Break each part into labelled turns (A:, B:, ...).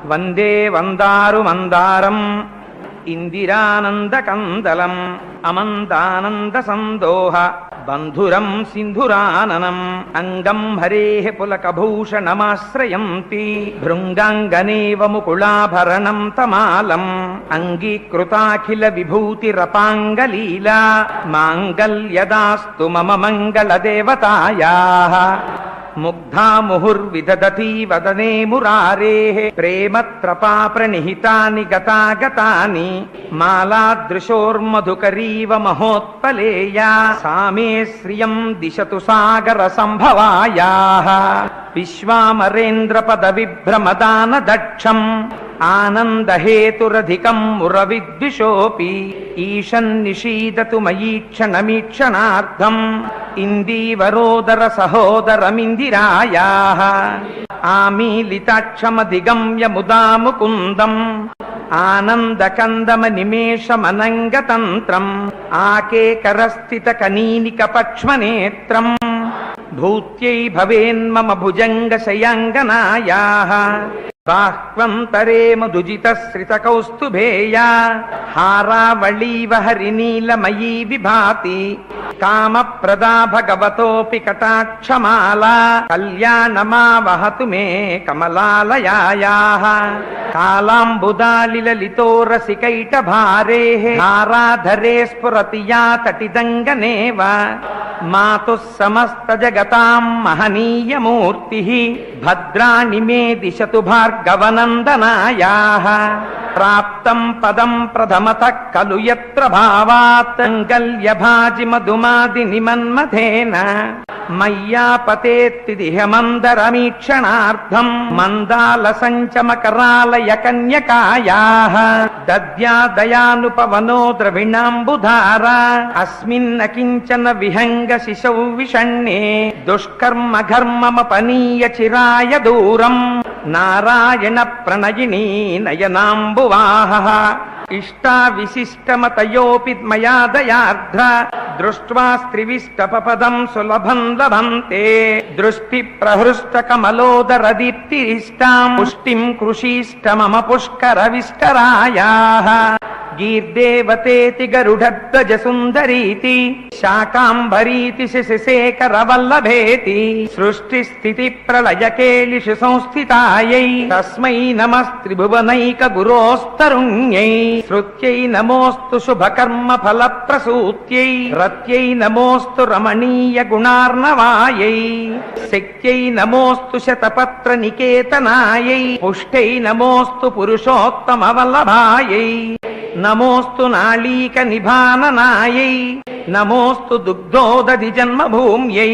A: వందే వందారు మందారం ఇందిరానందకందలం అమందానంద సందోహ బంధురం సింధురాననం అంగం హరేః పులకభూషణమాశ్రయంతి భృంగాంగనేవ ముకుళాభరణం తమాలం అంగీకృతాఖిల విభూతిరపాంగలీలా మాంగల్యదాస్తు మమ మంగళదేవతాయాః ముగ్ధా ముహుర్విదధతి వదనే మురారేః ప్రేమత్రపా ప్రణిహితాని గతాగతాని మాలాదృశోర్మధుకరీవ మహోత్పలేయా సామే శ్రియం దిశతు సాగర సంభవాయాః విశ్వామరేంద్ర పద విభ్రమదాన దక్షం ఆనందహేతురధికం మురవిద్విషోపి ఈశన్నిషీదతు మయీక్షణమీక్షణార్థం ఇందీవరోదర సహోదరమిందిరాయాః ఆమీలితాక్షమధిగమ్య ముదా ముకుందం ఆనందకందమ నిమేషమనంగతంత్రం ఆకేకరస్థిత కనీనిక పక్ష్మనేత్రం భూత్యై భవేన్మమ భుజంగ శయాంగనాయాః బాహ్వంతరే మధుజితశ్రిత కౌస్తుభేయా హారావళీవ హరినీలమయీ విభాతి కామప్రదా భగవతోపి కటాక్షమాలా కళ్యాణమావహతు మే కమలాలయాయాః కాలాంబుదాలిలలితో రసికైటభారేః ధారాధరే స్ఫురతి యా తటిదంగనేవ మాతుః సమస్త జగతాం మహనీయమూర్తిః భద్రాణి మే దిశతు భార్గవనందనాయాః ప్రాప్తం పదం ప్రథమతః ఖలు యత్ర భావాత్ అంగల్యభాజి మధుమాది నిమన్మథేన మయ్యాపతేత్తిదిహ మందరమీక్షణార్థం మందాల సంచమకరాలయ కన్యకాయాః దద్యాదయానుపవనో ద్రవిణాంబుధార అస్మిన్న కించన విహంగ శిశౌ విషణ్ణే దుష్కర్మ ఘర్మమపనీయ చిరాయ దూరం నారాయణ ప్రణయినీ నయనాంబువాహః ఇష్టా విశిష్టమతయోపి మయా దయార్ధ్ర దృష్ట్వా స్త్రివిష్టపదం సులభం లభంతే దృష్టి ప్రహృష్ట కమలోదర దీప్తిరిష్టాం పుష్టిం కృషీష్టమమ పుష్కర విష్టరాయాః గీర్దేవతేతి గరుడధ్వజ సుందరీతి శాకాంబరీతి శశిశేఖర వల్లభేతి సృష్టి స్థితి ప్రళయ కేళిషు సంస్థితాయై తస్మై నమస్త్రిభువనైక గురోస్తరుణ్యై శ్రుత్యై నమోస్తు శుభకర్మ ఫల ప్రసూత్యై రత్యై నమోస్తు రమణీయ గుణార్ణవాయై శక్త్యై నమోస్తు శతపత్ర నికేతనాయై పుష్టై నమోస్తు పురుషోత్తమ వల్లభాయై నమోస్తు నాళీక నిభాననాయై నమోస్తు దుగ్ధోదధి జన్మభూమ్యై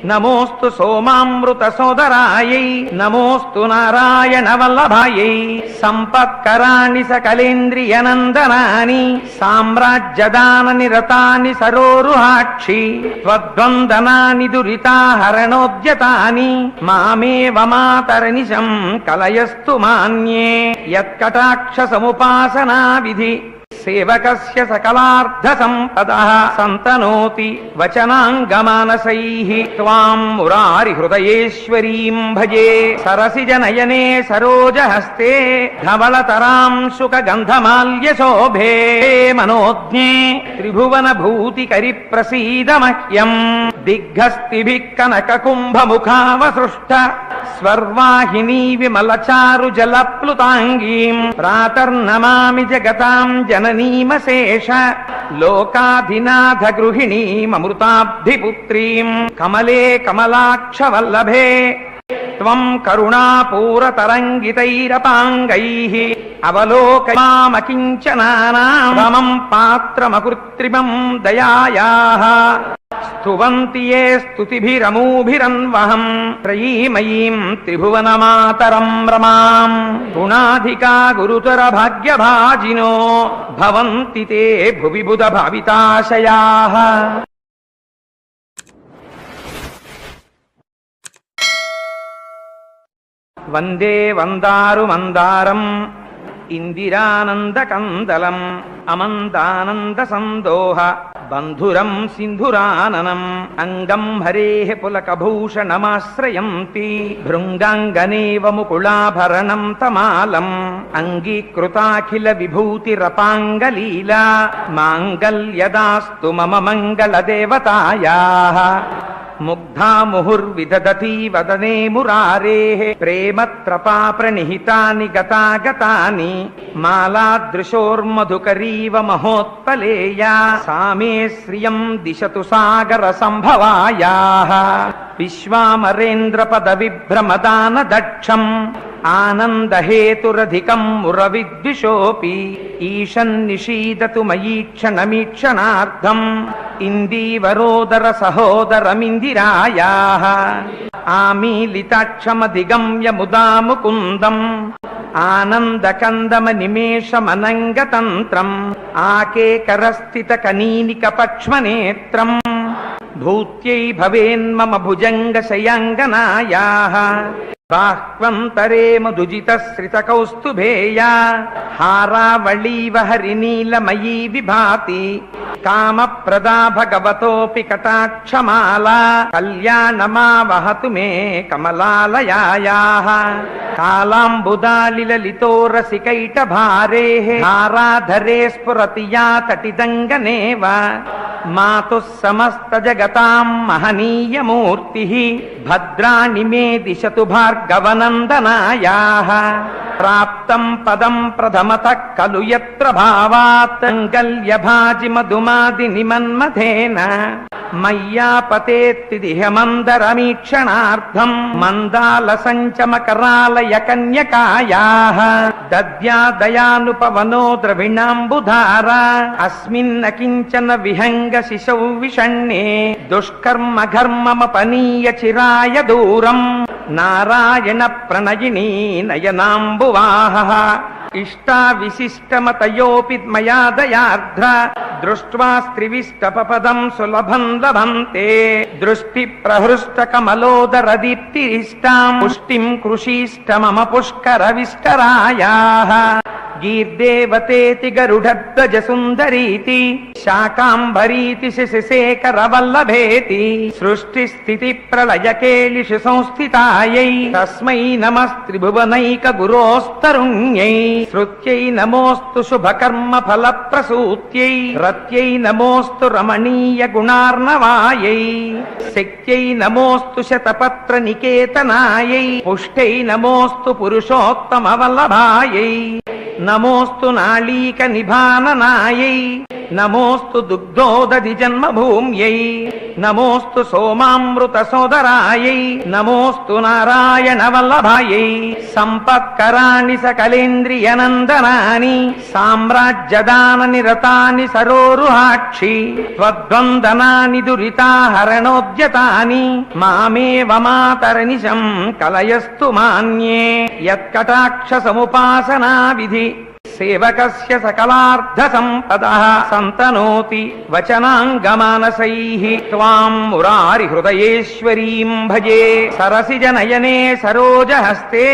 A: నమోస్తు సోమామృత సోదరాయై నమోస్తు నారాయణ వల్లభాయై సంపత్కరాణి సకలేంద్రియనందనాని సామ్రాజ్యదాన నిరతాని సరోరుహాక్షి త్వద్వందనాని దురితాహరణోద్యతాని మామేవ మాతరనిశం కలయస్తు మాన్యే యత్కటాక్ష సముపాసనా విధి సేవకస్య సకలార్థ సంపదః సంతనోతి వచనాంగమానసైః త్వాం మురారి హృదయేశ్వరీం భజే సరసిజ నయనే సరోజహస్తే ధవళతరాం శుక గంధమాల్య శోభే మనోజ్ఞే త్రిభువన భూతికరి ప్రసీద మహ్యం దిగ్గస్తిభిః కనక కుంభ ముఖావసృష్ట స్వర్వాహినీ విమల చారు జలప్లుతాంగీం ప్రాతర్నమామి జగతాం జననీమశేష లోకాధినాథ గృహిణీమృతాబ్ధిపుత్రీం కమలే కమలాక్ష వల్లభే త్వం కరుణాపూరతరంగితైరపాంగైః అవలోకయామకించనానామం పాత్రమకృత్రిమం దయాయాః స్తువంతి యే స్తుతిభిరమూభిరన్వహం త్రయీమయీం త్రిభువనమాతరం రమాం గుణాధికా గురుతర భాగ్యభాజినో భవంతి తే భువి బుధ భావితాశయాః. వందే వందారు మందారం ఇందిరానందకందలం అమందానంద సందోహ బంధురం సింధురాననం అంగం హరేః పులకభూషణమాశ్రయంతి భృంగాంగనేవ ముకుళాభరణం తమాలం అంగీకృతాఖిల విభూతిరపాంగలీలా మాంగల్యదాస్తు మమ మంగళదేవతాయాః ముగ్ధా ముహుర్విదదతి వదనే మురారేః ప్రేమత్రపా ప్రణిహితాని గతాగతాని మాలాదృశోర్మధుకరీవ మహోత్పలేయా సామే శ్రియం దిశతు సాగర సంభవాయాః విశ్వామరేంద్ర పద విభ్రమదాన దక్షం ఆనందహేతురధికం మురవిద్విషోపి ఈశన్నిషీదతు మయీక్షణమీక్షణార్థం ఇందీవరోదర సహోదరమిందిరాయాః ఆమీలితాక్షమధిగమ్య ముదా ముకుందం ఆనందకందమ నిమేషమనంగతంత్రం ఆకేకరస్థిత కనీనిక పక్ష్మనేత్రం భూత్యై భవేన్మమ భుజంగ శయాంగనాయాః బాహ్వంతరే మధుజితశ్రిత కౌస్తుభేయా హారావళీవ హరినీలమయీ విభాతి కామప్రదా భగవతోపి కటాక్షమాలా కళ్యాణమావహతు మే కమలాలయాయాః కాలాంబుదాలిలలితో రసికైటభారేః ధారాధరే స్ఫురతి యా తటిదంగనేవ మాతుః సమస్త జగతాం మహనీయమూర్తిః భద్రాణి మే దిశతు భార్గవనందనాయాః ప్రాప్తం పదం ప్రథమతః ఖలు యత్ర భావాత్ అంగల్యభాజి మధుమాది నిమన్మథేన మయ్యాపతేత్తిదిహ మందరమీక్షణార్థం మందాల సంచమకరాలయ కన్యకాయాః దద్యా దయానుపవనో ద్రవిణాంబుధార అస్మిన్న కించన విహంగ శిశౌ విషణ్ణే దుష్కర్మ ఘర్మమపనీయ చిరాయ దూరం నారాయణ ప్రణయినీ నయనాంబువాహః ఇష్టా విశిష్టమతయోపి మయా దయార్ధ్ర దృష్ట్వా స్త్రివిష్టపదం సులభం లభంతే దృష్టి ప్రహృష్ట కమలోదర దీప్తిరిష్టాం పుష్టిం కృషీష్ట మమ పుష్కర విష్టరాయాః గీర్దేవతేతి గరుడధ్వజ సుందరీతి శాకాంబరీతి శశిశేఖర వల్లభేతి సృష్టి స్థితి ప్రళయ కేళిషు సంస్థితాయై తస్మై నమస్త్రిభువనైక గురోస్తరుణ్యై శ్రుత్యై నమోస్తు శుభకర్మ ఫల ప్రసూత్యై రత్యై నమోస్తు రమణీయ గుణార్ణవాయై శక్త్యై నమోస్తు శతపత్ర నికేతనాయై పుష్టై నమోస్తు పురుషోత్తమ వల్లభాయై నమోస్తు నాళీక నిభాననాయై నమోస్తు దుగ్ధోదధి జన్మభూమ్యై నమోస్తు సోమామృత సోదరాయై నమోస్తు నారాయణ వల్లభాయై సంపత్కరాణి సకలేంద్రియనందనాని సామ్రాజ్యదాన నిరతాని సరోరుహాక్షి త్వద్వందనాని దురితాహరణోద్యతాని మామేవ మాతరనిశం కలయస్తు మాన్యే యత్కటాక్ష సముపాసనా విధి సేవకస్య సకలార్థ సంపదః సంతనోతి వచనాంగమానసైః త్వాం మురారి హృదయేశ్వరీం భజే సరసిజ నయనే సరోజహస్తే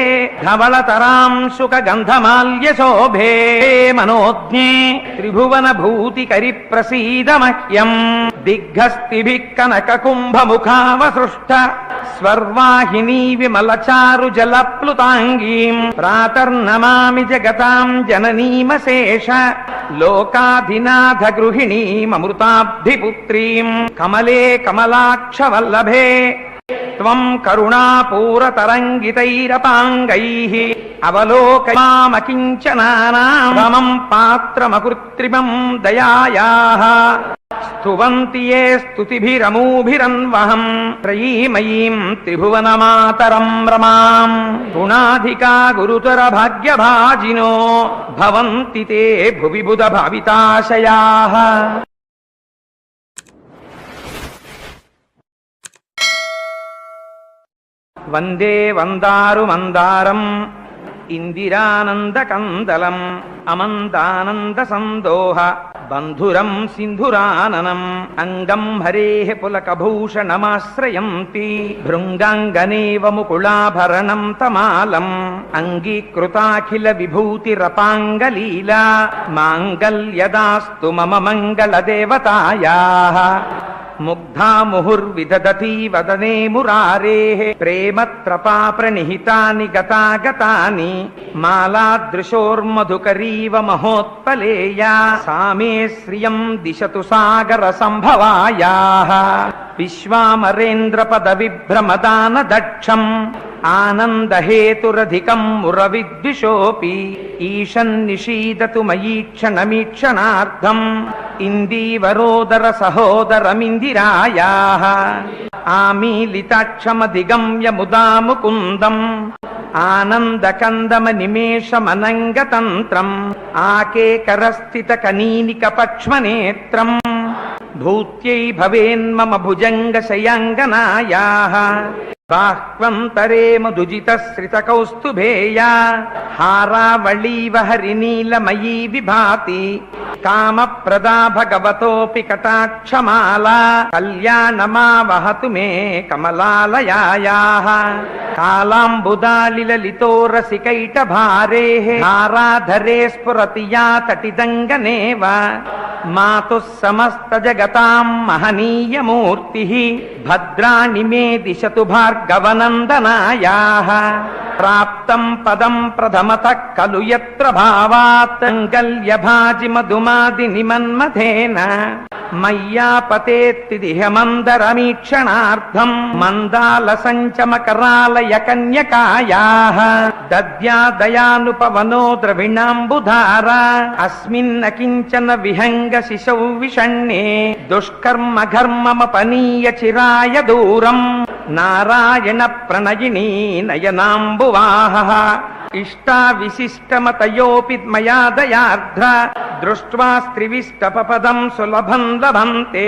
A: ధవళతరాం శుక గంధమాల్య శోభే మనోజ్ఞే త్రిభువన భూతికరి ప్రసీద మహ్యం దిగ్గస్తిభిః కనక కుంభముఖావసృష్ట స్వర్వాహినీ విమలచారు జలప్లుతాంగీం ప్రాతర్నమామి జగతాం జననీమశేష లోకాధినాథ గృహిణీమృతాబ్ధిపుత్రీం కమలే కమలాక్ష వల్లభే త్వం కరుణాపూరతరంగితైరపాంగైః అవలోకయామకించనానామం పాత్రమకృత్రిమం దయాయాః స్తువంతి యే స్తుతిభిరమూభిరన్వహం త్రయీమయీం త్రిభువనమాతరం రమాం గుణాధికా గురుతర భాగ్యభాజినో భవంతి తే భువి బుధ భావితాశయాః. వందే వందారు మందారం ఇందిరానందకందలం అమందానంద సందోహ బంధురం సింధురాననం అంగం హరేః పులకభూషణమాశ్రయంతి భృంగాంగనేవ ముకుళాభరణం తమాలం అంగీకృతాఖిల విభూతిరపాంగలీలా మాంగల్యదాస్తు మమ మంగళదేవతాయాః ముగ్ధా ముహుర్విదధతి వదనే మురారేః ప్రేమత్రపా ప్రణిహితాని గతాగతాని మాలాదృశోర్మధుకరీవ మహోత్పలేయా సామే శ్రియం దిశతు సాగర సంభవాయాః విశ్వామరేంద్ర పద విభ్రమదాన దక్షం ఆనందహేతురధికం మురవిద్విషోపి ఈశన్నిషీదతు మయీక్షణమీక్షణార్థం ఇందీవరోదర సహోదరమిందిరాయాః ఆమీలితాక్షమధిగమ్య ముదా ముకుందం ఆనందకందమ నిమేషమనంగతంత్రం ఆకేకరస్థిత కనీనిక పక్ష్మనేత్రం భూత్యై భవేన్మమ భుజంగ శయాంగనాయాః బాహ్వంతరే మధుజితశ్రిత కౌస్తుభేయా హారావళీవ హరినీలమయీ విభాతి కామప్రదా భగవతోపి కటాక్షమాలా కళ్యాణమావహతు మే కమలాలయాయాః కాలాంబుదాలిలలితో రసికైటభారేః ధారాధరే స్ఫురతి యా తటిదంగనేవ మాతుః సమస్త జగతాం మహనీయమూర్తిః భద్రాణి మే దిశతు భార్గవనందనాయాః ప్రాప్తం పదం ప్రథమతః ఖలు యత్ర భావాత్ అంగల్యభాజి మధుమాది నిమన్మథేన మయ్యాపతేత్తిదిహ మందరమీక్షణార్థం మందాల సంచమకరాలయ కన్యకాయాః దద్యాదయానుపవనో ద్రవిణాంబుధార అస్మిన్న కించన విహంగ శిశౌ విషణ్ణే దుష్కర్మ ఘర్మమపనీయ చిరాయ దూరం నారాయణ ప్రణయినీ నయనాంబువాహః ఇష్టా విశిష్టమతయోపి మయా దయార్ధ్ర దృష్ట్వా స్త్రివిష్టపదం సులభం లభంతే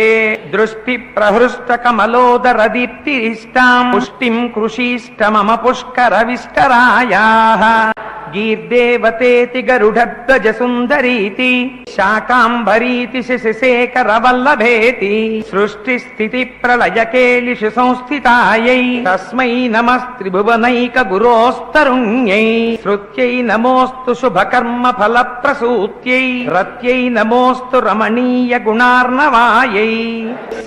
A: దృష్టి ప్రహృష్ట కమలోదర దీప్తిరిష్టాం పుష్టిం కృషీష్ట మమ పుష్కర విష్టరాయాః గీర్దేవతేతి గరుడధ్వజ సుందరీతి శాకాంబరీతి శశిశేఖర వల్లభేతి సృష్టి స్థితి ప్రళయ కేలిషు సంస్థితాయై తస్మై నమస్త్రిభువనైక గురోస్తరుణ్యై శ్రుత్యై నమోస్తు శుభకర్మ ఫల ప్రసూత్యై రత్యై నమోస్తు రమణీయ గుణార్ణవాయై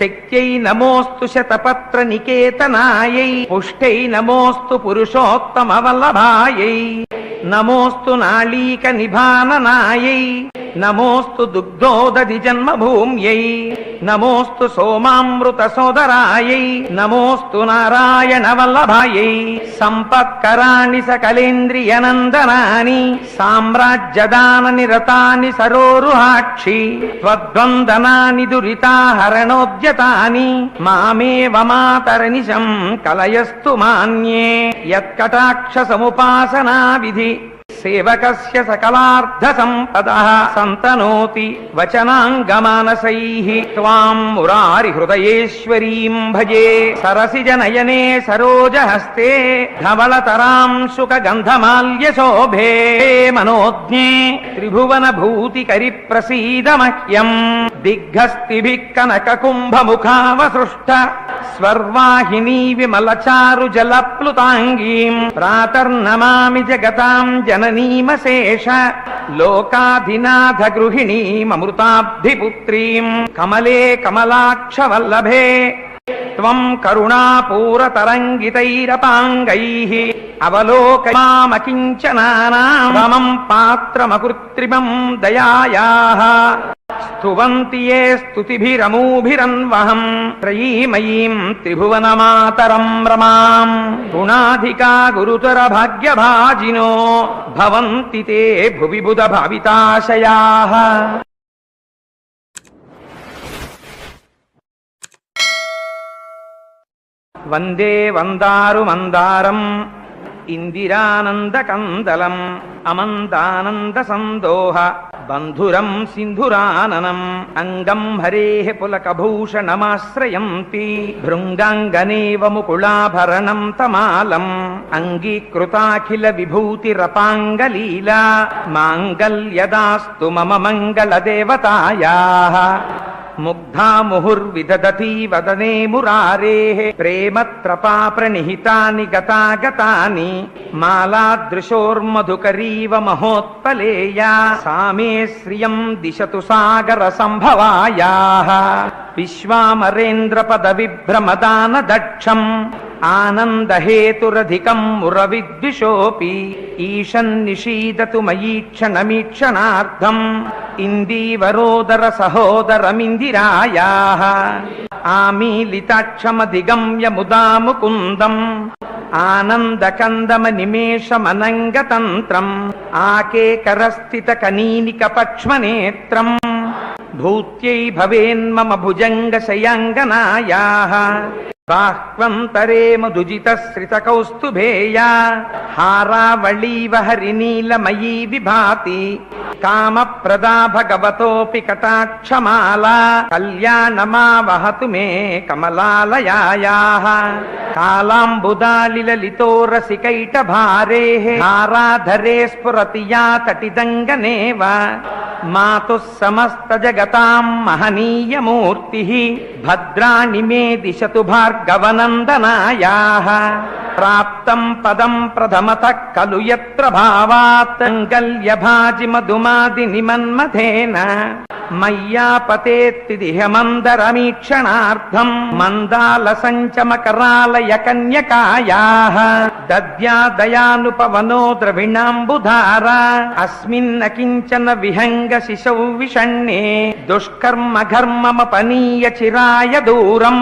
A: శక్త్యై నమోస్తు శతపత్ర నికేతనాయై పుష్టై నమోస్తు పురుషోత్తమ వల్లభాయై నమోస్తు నాళీక నిభాననాయై నమోస్తు దుగ్ధోదధి జన్మభూమ్యై నమోస్తు సోమామృత సోదరాయై నమోస్తు నారాయణ వల్లభాయై సంపత్కరాణి సకలేంద్రియనందనాని సామ్రాజ్యదాన నిరతాని సరోరుహాక్షి త్వద్వందనాని దురితాహరణోద్యతాని మామేవ మాతరనిశం కలయస్తు మాన్యే యత్కటాక్ష సముపాసనా విధి సేవకస్య సకలార్థ సంపదః సంతనోతి వచనాంగమానసైః త్వాం మురారి హృదయేశ్వరీం భజే సరసిజ నయనే సరోజహస్తే ధవళతరాం శుక గంధమాల్య శోభే మనోజ్ఞే త్రిభువన భూతికరి ప్రసీద మహ్యం దిగ్గస్తిభిః కనక కుంభ ముఖావసృష్ట స్వర్వాహినీ విమలచారు జలప్లుతాంగీం ప్రాతర్నమామి జగతాం జననీమశేష లోకాధినాథ గృహిణీమృతాబ్ధిపుత్రీం కమలే కమలాక్ష వల్లభే త్వం కరుణాపూరతరంగితైరపాంగైః అవలోకయామకించనానాం పాత్రమకృత్రిమం దయాయాః స్తువంతి యే స్తుతిభిరమూభిరన్వహం త్రయీమయీం త్రిభువనమాతరం రమాం గుణాధికా గురుతర భాగ్యభాజినో భవంతి తే భువి బుధ భావితాశయాః. వందే వందారు మందారం ఇందిరానందకందలం అమందానంద సందోహ బంధురం సింధురాననం అంగం హరేః పులకభూషణమాశ్రయంతి భృంగాంగనేవ ముకుళాభరణం తమాలం అంగీకృతాఖిల విభూతిరపాంగలీలా మాంగల్యదాస్తు మమ మంగళదేవతాయాః ముగ్ధా ముహుర్విదదతి వదనే మురారేః ప్రేమత్రపా ప్రణిహితాని గతాగతాని మాలాదృశోర్మధుకరీవ మహోత్పలేయా సామే శ్రియం దిశతు సాగర సంభవాయాః విశ్వామరేంద్ర పద విభ్రమదాన దక్షం ఆనందహేతురధికం మురవిద్విషోపి ఈశన్నిషీదతు మయీక్షణమీక్షణార్థం ఇందీవరోదర సహోదరమిందిరాయాః ఆమీలితాక్షమధిగమ్య ముదా ముకుందం ఆనందకందమ నిమేషమనంగతంత్రం ఆకేకరస్థిత కనీనిక పక్ష్మనేత్రం భూత్యై భవేన్మమ భుజంగ శయాంగనాయాః బాహ్వంతరే మధుజితశ్రిత కౌస్తుభేయా హారావళీవ హరినీలమయీ విభాతి కామప్రదా భగవతోపి కటాక్షమాలా కళ్యాణమావహతు మే కమలాలయాయాః కాలాంబుదాలిలలితో రసికైటభారేః ధారాధరే స్ఫురతి యా తటిదంగనేవ మాతుః సమస్త జగతాం మహనీయమూర్తిః భద్రాణి మే దిశతు భార్గవనందనాయాః ప్రాప్తం పదం ప్రథమతః ఖలు యత్ర భావాత్ అంగల్యభాజి మధుమాది నిమన్మథేన మయ్యాపతేత్తిదిహ మందరమీక్షణార్థం మందాల సంచమకరాలయ కన్యకాయాః దద్యాదయానుపవనో ద్రవిణాంబుధార అస్మిన్న కించన విహంగ శిశౌ విషణ్ణే దుష్కర్మ ఘర్మమపనీయ చిరాయ దూరం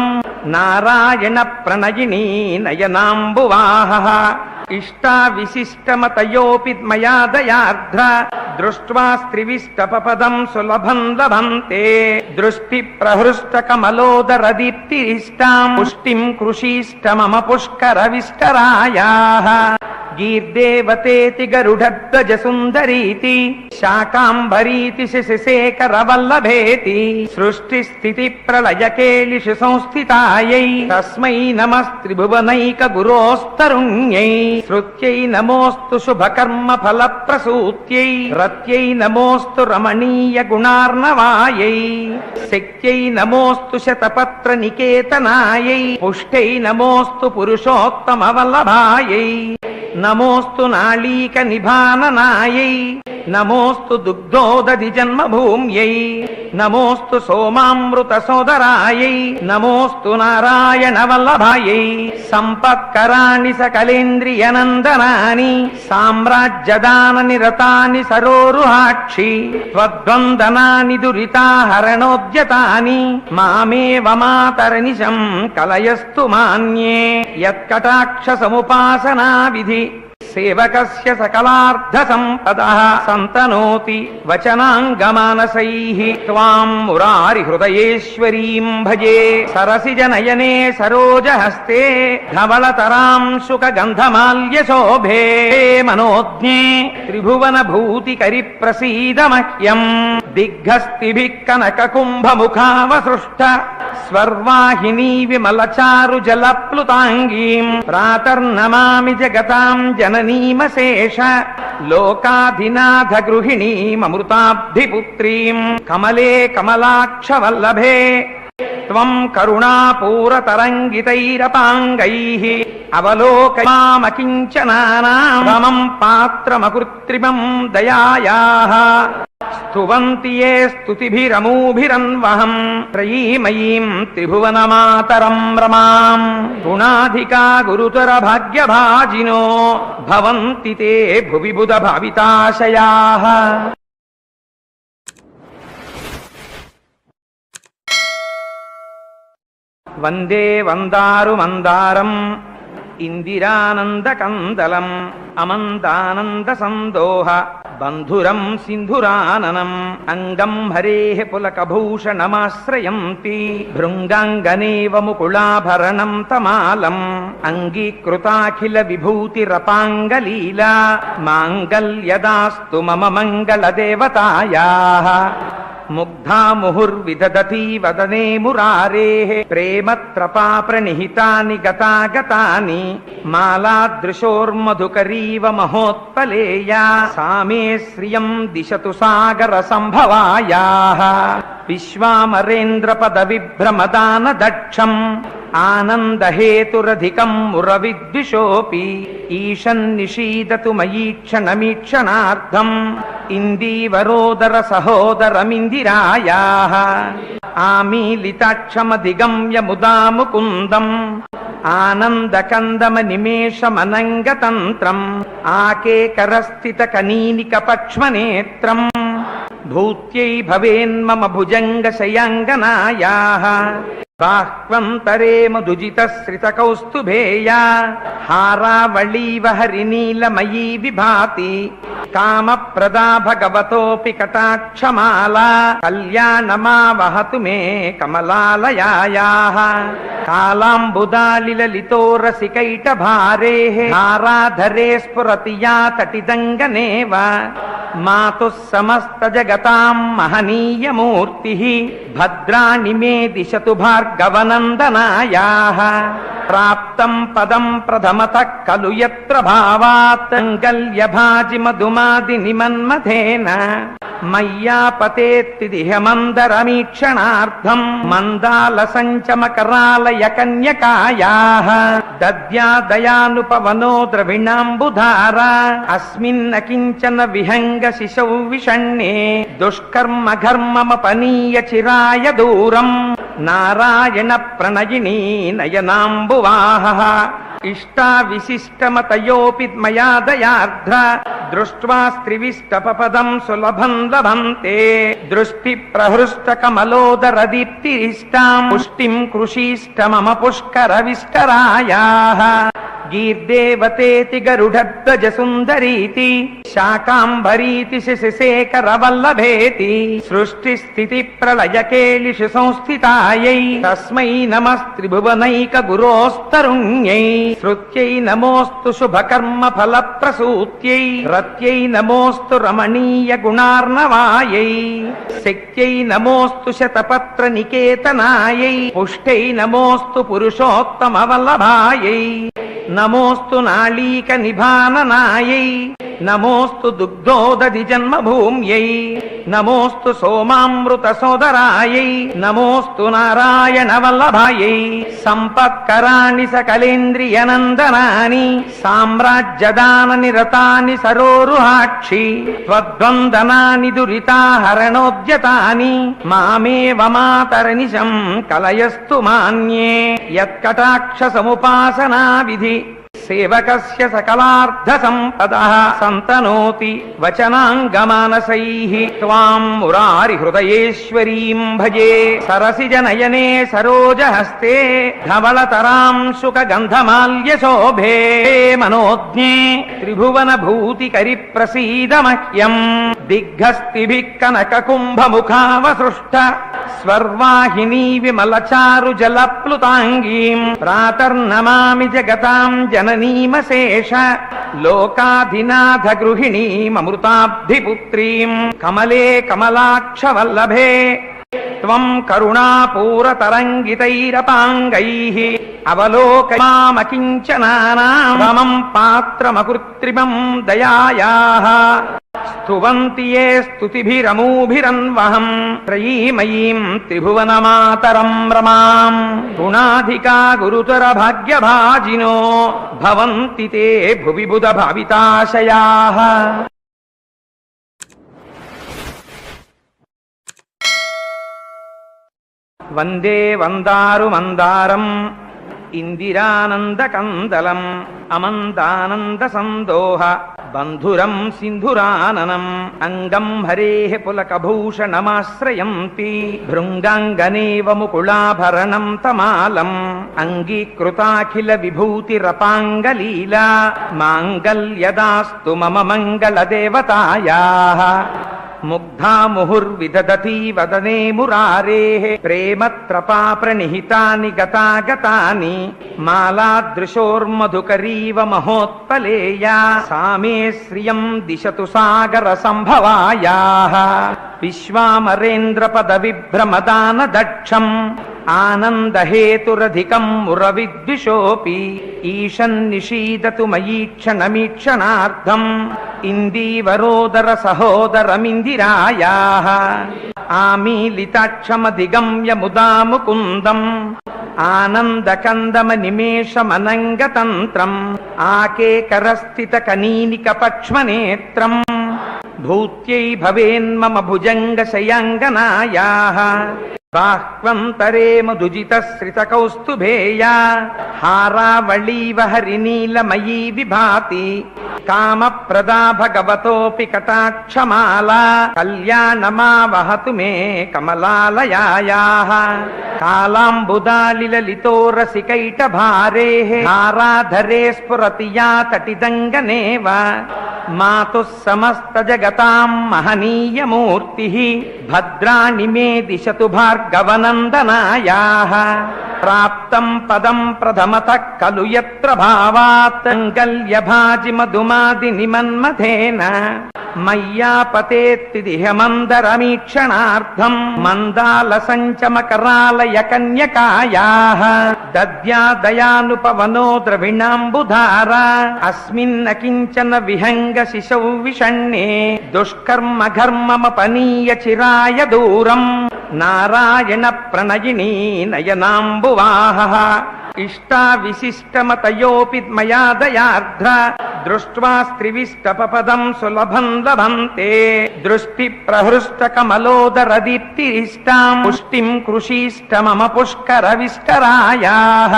A: నారాయణ ప్రణయినీ నయనాంబువాహః ఇష్టా విశిష్టమతయోపి మయా దయార్ధ్ర దృష్ట్వా స్త్రివిష్టపదం సులభం లభంతే దృష్టి ప్రహృష్ట కమలోదర దీప్తిరిష్టాం పుష్టిం కృషీష్టమమ పుష్కర విష్టరాయాః గీర్దేవతేతి గరుడధ్వజ సుందరీతి శాకాంబరీతి శశిశేఖర వల్లభేతి సృష్టి స్థితి ప్రళయ కేళిషు సంస్థితాయై తస్మై నమస్త్రిభువనైక గురోస్తరుణ్యై శ్రుత్యై నమోస్తు శుభకర్మ ఫల ప్రసూత్యై రత్యై నమోస్తు రమణీయ గుణార్ణవాయై శక్త్యై నమోస్తు శతపత్ర నికేతనాయై పుష్టై నమోస్తు పురుషోత్తమ వల్లభాయై నమోస్తు నాళీక నిభాననాయై నమోస్తు దుగ్ధోదధి జన్మభూమ్యై నమోస్తు సోమామృత సోదరాయై నమోస్తు నారాయణ వల్లభాయై సంపత్కరాణి సకలేంద్రియనందనాని సామ్రాజ్యదాన నిరతాని సరోరుహాక్షి త్వద్వందనాని దురితాహరణోద్యతాని మామేవ మాతరనిశం కలయస్తు మాన్యే యత్కటాక్ష సముపాసనా విధి సేవకస్య సకలార్థ సంపదః సంతనోతి వచనాంగమానసైః త్వాం మురారి హృదయేశ్వరీం భజే సరసిజ నయనే సరోజహస్తే ధవళతరాం శుక గంధమాల్య శోభే మనోజ్ఞే త్రిభువన భూతికరి ప్రసీద మహ్యం దిగ్గస్తిభిః కనక కుంభ ముఖావసృష్ట స్వర్వాహినీ విమలచారు జలప్లుతాంగీం ప్రాతర్నమామి జగతాం జననీమశేష లోకాధినాథ గృహిణీమృతాబ్ధిపుత్రీం కమలే కమలాక్ష వల్లభే త్వం కరుణాపూరతరంగితైరపాంగైః అవలోకయామకించనానామం పాత్రమకృత్రిమం దయాయాః స్తువంతి యే స్తుతిభిరమూభిరన్వహం త్రయీమయీం త్రిభువనమాతరం రమాం గుణాధికా గురుతర భాగ్యభాజినో భవంతి తే భువి బుధ భావితాశయాః. వందే వందారు మందారం ఇందిరానందకందలం అమందానంద సందోహ బంధురం సింధురాననం అంగం హరేః పులకభూషణమాశ్రయంతి భృంగాంగనేవ ముకుళాభరణం తమాలం అంగీకృతాఖిల విభూతిరపాంగలీలా మాంగల్యదాస్తు మమ మంగళదేవతాయాః ముగ్ధా ముహుర్విదధతి వదనే మురారేః ప్రేమత్రపా ప్రణిహితాని గతాగతాని మాలాదృశోర్మధుకరీవ మహోత్పలేయా సామే శ్రియం దిశతు సాగర సంభవాయాః విశ్వామరేంద్ర పద విభ్రమదాన దక్షం ఆనందహేతురధికం మురవిద్విషోపి ఈశన్నిషీదతు మయీక్షణమీక్షణార్థం ఇందీవరోదర సహోదరమిందిరాయాః ఆమీలితాక్షమధిగమ్య ముదా ముకుందం ఆనందకందమ నిమేషమనంగతంత్రం ఆకేకరస్థిత కనీనిక పక్ష్మనేత్రం భూత్యై భవేన్మమ భుజంగ శయాంగనాయాః బాహ్వంతరే మధుజితశ్రిత కౌస్తుభేయా హారావళీవ హరినీలమయీ విభాతి కామప్రదా భగవతోపి కటాక్షమాలా కళ్యాణమావహతు మే కమలాలయాయాః కాలాంబుదాలిలలితో రసికైటభారేః ధారాధరే స్ఫురతి యా తటిదంగనేవ మాతుః సమస్త జగతాం మహనీయమూర్తిః భద్రాణి మే దిశతు భార్గవనందనాయాః ప్రాప్తం పదం ప్రథమతః ఖలు యత్ర భావాత్ అంగల్యభాజి మధుమాది నిమన్మథేన మయ్యాపతేత్తిదిహ మందరమీక్షణార్థం మందాల సంచమకరాలయ కన్యకాయాః దద్యా దయానుపవనో ద్రవిణాంబుధారా అస్మిన్న కించన విహంగ శిశౌ విషణ్ణే దుష్కర్మ ఘర్మమపనీయ చిరాయ దూరం నారాయణ ప్రణయినీ నయనాంబువాహః ఇష్టా విశిష్టమతయోపి మయా దయార్ధ్ర దృష్ట్వా స్త్రివిష్టపదం సులభం లభంతే దృష్టి ప్రహృష్ట కమలోదర దీప్తిరిష్టాం పుష్టిం కృషీష్ట మమ పుష్కర విష్టరాయాః గీర్దేవతేతి గరుడధ్వజ సుందరీతి శాకాంబరీతి శశిశేఖర వల్లభేతి సృష్టి స్థితి ప్రళయ కేళిషు సంస్థితాయై తస్మై నమస్త్రిభువనైక గురోస్తరుణ్యై శ్రుత్యై నమోస్తు శుభకర్మ ఫల ప్రసూత్యై రత్యై నమోస్తు రమణీయ గుణార్ణవాయై శక్త్యై నమోస్తు శతపత్ర నికేతనాయై పుష్టై నమోస్తు పురుషోత్తమ వల్లభాయై నమోస్తు నాళీక నిభాననాయై నమోస్తు దుగ్ధోదధి జన్మభూమ్యై నమోస్తు సోమామృత సోదరాయై నమోస్తు నారాయణ వల్లభాయై సంపత్కరాణి సకలేంద్రియనందనాని సామ్రాజ్యదాన నిరతాని సరోరుహాక్షి త్వద్వందనాని దురితాహరణోద్యతాని మామేవ మాతరనిశం కలయస్తు మాన్యే యత్కటాక్ష సముపాసనా విధి సేవకస్య సకలార్థ సంపదః సంతనోతి వచనాంగమానసైః త్వాం మురారి హృదయేశ్వరీం భజే సరసిజ నయనే సరోజహస్తే ధవళతరాం శుక గంధమాల్య శోభే మనోజ్ఞే త్రిభువన భూతికరి ప్రసీద మహ్యం దిగ్గస్తిభిః కనక కుంభముఖావసృష్ట స్వర్వాహినీ విమలచారు జలప్లుతాంగీం ప్రాతర్నమామి జగతాం జననీమశేష లోకాధినాథ గృహిణీమృతాబ్ధిపుత్రీం కమలే కమలాక్ష వల్లభే త్వం కరుణాపూరతరంగితైరపాంగైః అవలోకయామకించనానామం పాత్రమకృత్రిమం దయాయాః స్తువంతి ఏ స్తుతిభిరమూభిరన్వహం త్రయీమయీం త్రిభువనమాతరం రమాం గుణాధికా గురుతర భాగ్యభాజినో భవంతి తే భువి బుధ భావితాశయాః. వందే వందారు మందారం ఇందిరానందకందలం అమందానంద సందోహ బంధురం సింధురాననం అంగం హరేః పులకభూషణమాశ్రయంతి భృంగాంగనేవ ముకుళాభరణం తమాలం అంగీకృతాఖిల విభూతిరపాంగలీలా మాంగల్యదాస్తు మమ మంగళదేవతాయాః ముగ్ధా ముహుర్విదధతి వదనే మురారేః ప్రేమత్రపా ప్రణిహితాని గతాగతాని మాలాదృశోర్మధుకరీవ మహోత్పలేయా సామే శ్రియం దిశతు సాగర సంభవాయాః విశ్వామరేంద్ర పద విభ్రమదాన దక్షం ఆనందహేతురధికం మురవిద్విషోపి ఈశన్నిషీదతు మయీక్షణమీక్షణార్థం ఇందీవరోదర సహోదరమిందిరాయాః ఆమీలితాక్షమధిగమ్య ముదా ముకుందం ఆనందకందమ నిమేషమనంగతంత్రం ఆకేకరస్థిత కనీనిక పక్ష్మనేత్రం భూత్యై భవేన్మమ భుజంగ శయాంగనాయాః బాహ్వంతరే మధుజితశ్రిత కౌస్తుభేయా హారావళీవ హరినీలమయీ విభాతి కామప్రదా భగవతోపి కటాక్షమాలా కళ్యాణమావహతు మే కమలాలయాయాః కాలాంబుదాలిలలితో రసికైటభారేః ధారాధరే స్ఫురతి యా తటిదంగనేవ మాతుః సమస్త జగతాం మహనీయమూర్తిః భద్రాణి మే దిశతు భార్గవనందనాయాః ప్రాప్తం పదం ప్రథమతః ఖలు యత్ర భావాత్ అంగల్యభాజి మధుమాది నిమన్మథేన మయ్యాపతేత్తిదిహ మందరమీక్షణార్థం మందాల సంచమకరాలయ కన్యకాయాః దద్యాదయానుపవనో ద్రవిణాంబుధార అస్మిన్న కించన విహంగ శిశౌ విషణ్ణే దుష్కర్మ ఘర్మమపనీయ చిరాయ దూరం నారాయణ ప్రణయినీ నయనాంబువాహః ఇష్టా విశిష్టమతయోపి మయా దయార్ధ్ర దృష్ట్వా స్త్రివిష్టపదం సులభం లభంతే దృష్టి ప్రహృష్ట కమలోదర దీప్తిరిష్టాం పుష్టిం కృషీష్ట మమ పుష్కర విష్టరాయాః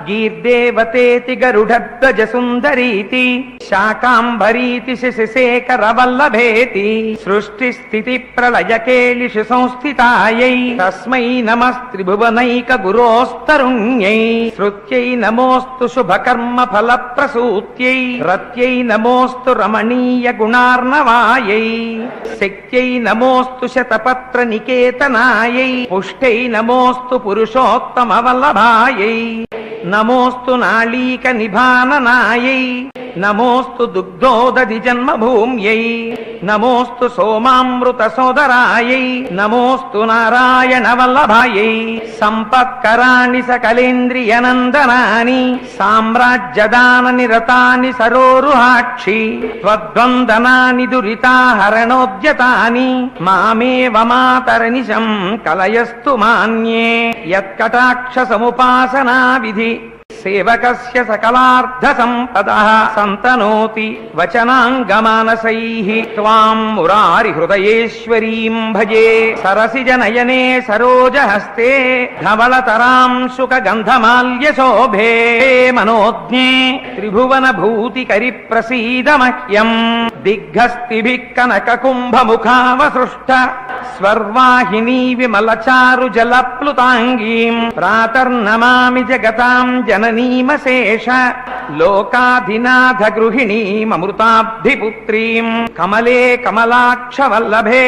A: గీర్దేవతేతి గరుడధ్వజ సుందరీతి శాకాంబరీతి శశిశేఖర వల్లభేతి సృష్టి స్థితి ప్రళయ కేళిషు సంస్థితాయై తస్మై నమస్త్రిభువనైక గురోస్తరుణ్యై శ్రుత్యై నమోస్తు శుభకర్మ ఫల ప్రసూత్యై రత్యై నమోస్తు రమణీయ గుణార్ణవాయై శక్త్యై నమోస్తు శతపత్ర నికేతనాయై పుష్టై నమోస్తు పురుషోత్తమ వల్లభాయై నమోస్తు నాళీక నిభాననాయై నమోస్తు దుగ్ధోదధి జన్మభూమ్యై నమోస్తు సోమామృత సోదరాయై నమోస్తు నారాయణ వల్లభాయై సంపత్కరాణి సకలేంద్రియనందనాని సామ్రాజ్యదాన నిరతాని సరోరుహాక్షి త్వద్వందనాని దురితాహరణోద్యతాని మామేవ మాతరనిశం కలయస్తు మాన్యే యత్కటాక్ష సముపాసనా విధి సేవకస్య సకలార్థ సంపదః సంతనోతి వచనాంగమానసైః త్వాం మురారి హృదయేశ్వరీం భజే సరసిజ నయనే సరోజహస్తే ధవళతరాం శుక గంధమాల్య శోభే మనోజ్ఞే త్రిభువన భూతికరి ప్రసీద మహ్యం దిగ్గస్తిభిః కనక కుంభ ముఖావసృష్ట స్వర్వాహినీ విమలచారు జలప్లుతాంగీం ప్రాతర్నమామి జగతాం జననీమశేష లోకాధినాథ గృహిణీమృతాబ్ధిపుత్రీం కమలే కమలాక్ష వల్లభే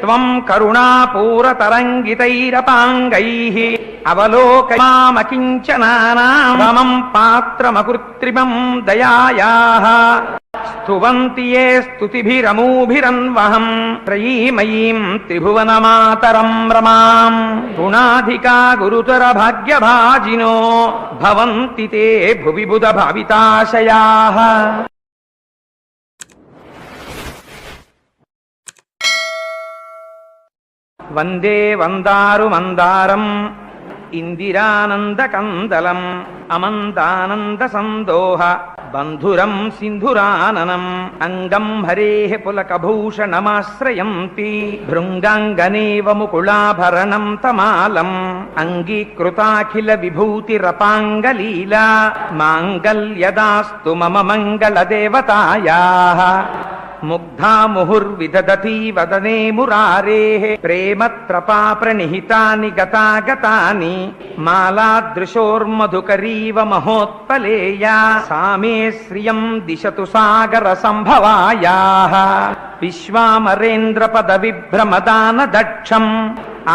A: త్వం కరుణాపూరతరంగితైరపాంగైః అవలోకయామకించనానాం పాత్రమకృత్రిమం దయాయాః స్తువంతి యే స్తుతిభిరమూభిరన్వహం త్రయీమయీం త్రిభువనమాతరం రమాం గుణాధికా గురుతర భాగ్యభాజినో భవంతి తే భువి బుధ భావితాశయాః. వందే వందారు మందారం ఇందిరానందకందలం అమందానంద సందోహ బంధురం సింధురాననం అంగం హరేః పులకభూషణమాశ్రయంతి భృంగాంగనేవ ముకుళాభరణం తమాలం అంగీకృతాఖిల విభూతిరపాంగలీలా మాంగల్యదాస్తు మమ మంగళదేవతాయాః ముగ్ధా ముహుర్విదధతి వదనే మురారేః ప్రేమత్రపా ప్రణిహితాని గతాగతాని మాలాదృశోర్మధుకరీవ మహోత్పలేయా సామే శ్రియం దిశతు సాగర సంభవాయాః విశ్వామరేంద్ర పద విభ్రమదాన దక్షం